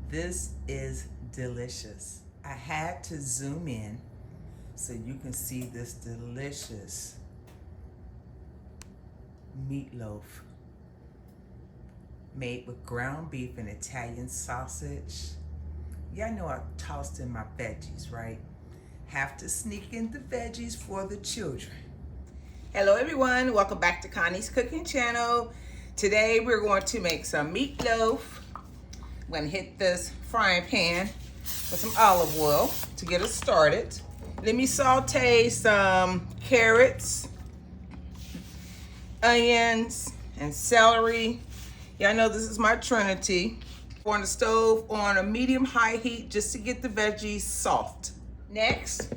This is delicious. I had to zoom in so you can see this delicious meatloaf made with ground beef and Italian sausage. Y'all know I tossed in my veggies, right? Have to sneak in the veggies for the children. Hello everyone, welcome back to Connie's cooking channel. Today we're going to make some meatloaf. I'm gonna hit this frying pan with some olive oil to get us started. Let me saute some carrots, onions, and celery. Y'all know this is my trinity. On the stove on a medium-high heat just to get the veggies soft. Next,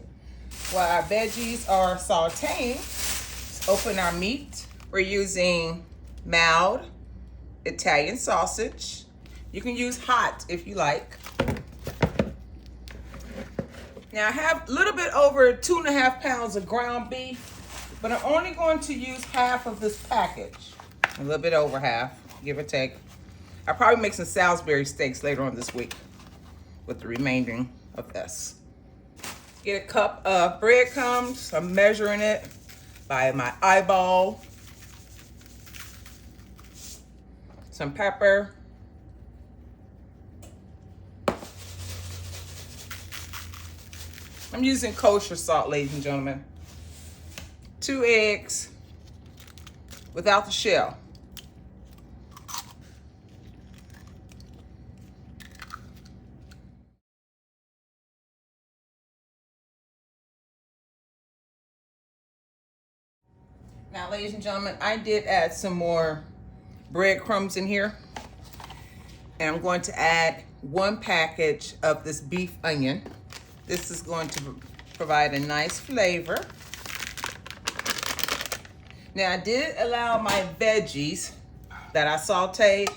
while our veggies are sauteing, let's open our meat. We're using mild Italian sausage. You can use hot if you like. Now I have a little bit over 2.5 pounds of ground beef, but I'm only going to use half of this package. A little bit over half, give or take. I'll probably make some Salisbury steaks later on this week with the remaining of this. Get a cup of breadcrumbs. I'm measuring it by my eyeball. Some pepper. I'm using kosher salt, ladies and gentlemen. 2 eggs without the shell. Now, ladies and gentlemen, I did add some more breadcrumbs in here. And I'm going to add 1 package of this beef onion. This is going to provide a nice flavor. Now, I did allow my veggies that I sauteed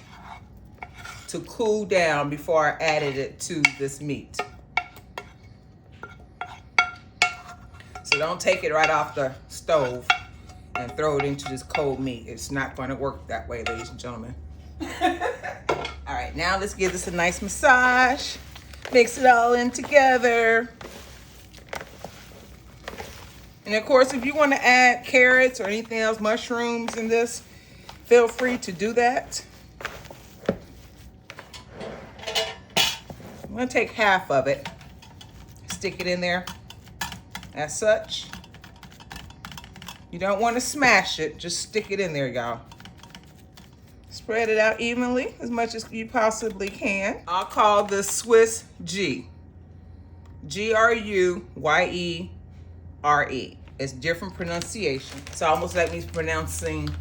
to cool down before I added it to this meat. So don't take it right off the stove and throw it into this cold meat. It's not going to work that way, ladies and gentlemen. All right, now let's give this a nice massage. Mix it all in together. And of course, if you want to add carrots or anything else, mushrooms in this, feel free to do that. I'm going to take half of it, stick it in there as such. You don't want to smash it, just stick it in there, y'all. Spread it out evenly as much as you possibly can. I'll call this Swiss G. G-R-U-Y-E-R-E. It's different pronunciation. It's almost like me pronouncing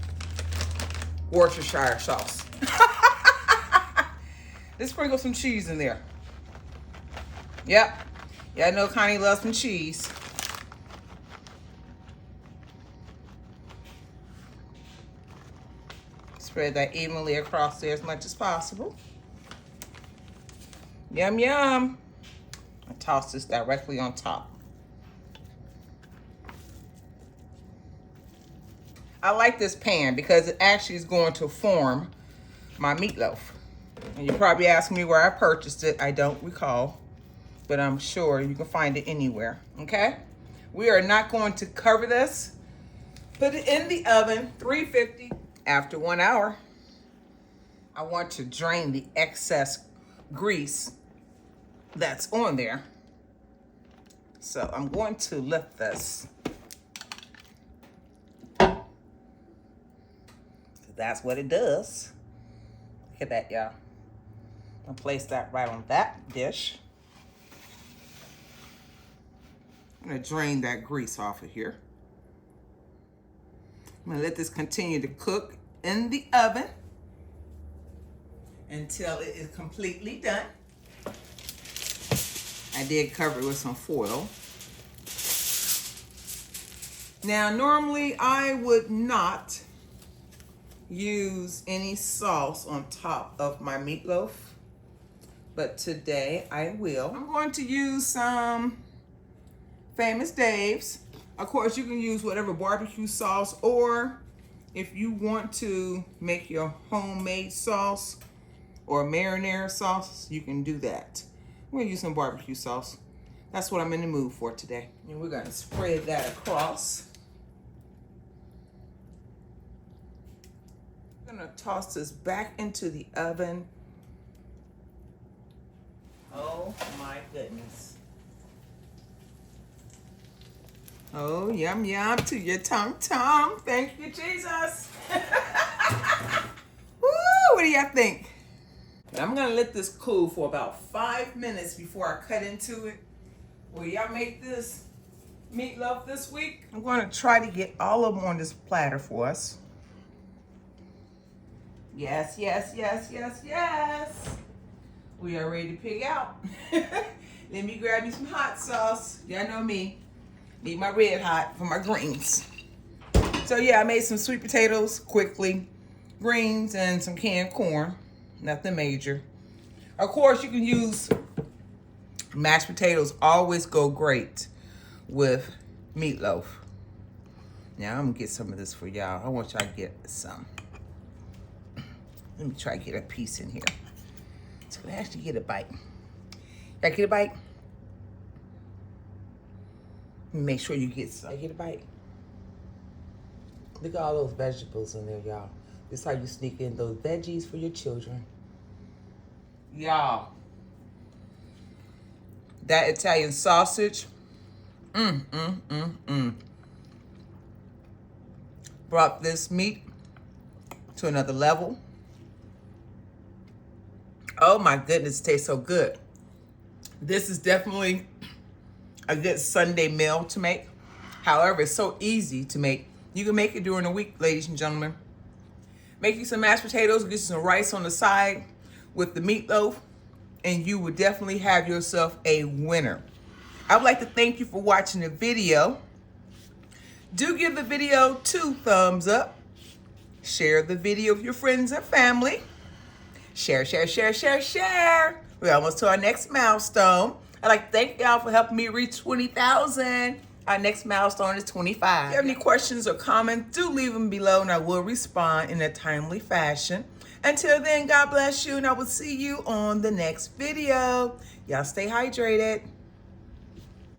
Worcestershire sauce. Let's sprinkle some cheese in there. Yep. Yeah, I know Connie loves some cheese. Spread that evenly across there as much as possible. Yum, yum. I toss this directly on top. I like this pan because it actually is going to form my meatloaf. And you probably ask me where I purchased it. I don't recall, but I'm sure you can find it anywhere, okay? We are not going to cover this. Put it in the oven, 350. After 1 hour, I want to drain the excess grease that's on there. So I'm going to lift this. That's what it does. Look at that, y'all. I'll place that right on that dish. I'm gonna drain that grease off of here. I'm gonna let this continue to cook in the oven until it is completely done. I did cover it with some foil. Now, normally I would not use any sauce on top of my meatloaf, but today I will. I'm going to use some Famous Dave's. Of course, you can use whatever barbecue sauce, or if you want to make your homemade sauce or marinara sauce, you can do that. I'm gonna use some barbecue sauce. That's what I'm in the mood for today. And we're gonna spread that across. I'm gonna toss this back into the oven. Oh my goodness. Oh, yum, yum to your tum-tum. Thank you, Jesus. Woo, what do y'all think? I'm gonna let this cool for about 5 minutes before I cut into it. Will y'all make this meatloaf this week? I'm gonna try to get all of them on this platter for us. Yes, yes, yes, yes, yes. We are ready to pig out. Let me grab you some hot sauce. Y'all know me. Need my red hot for my greens. So yeah, I made some sweet potatoes quickly, greens, and some canned corn. Nothing major. Of course, you can use mashed potatoes. Always go great with meatloaf. Now I'm gonna get some of this for y'all. I want y'all to get some. Let me try to get a piece in here. So I actually get a bite. Y'all get a bite? Make sure you get some. Get a bite. Look at all those vegetables in there, y'all. This is how you sneak in those veggies for your children. Y'all, that Italian sausage, brought this meat to another level. Oh my goodness, it tastes so good. This is definitely a good Sunday meal to make. However, it's so easy to make. You can make it during the week, ladies and gentlemen. Make you some mashed potatoes, get you some rice on the side with the meatloaf, and you will definitely have yourself a winner. I would like to thank you for watching the video. Do give the video 2 thumbs up. Share the video with your friends and family. Share, share, share, share, share. We're almost to our next milestone. I'd like to thank y'all for helping me reach 20,000. Our next milestone is 25. If you have any questions or comments, do leave them below and I will respond in a timely fashion. Until then, God bless you and I will see you on the next video. Y'all stay hydrated.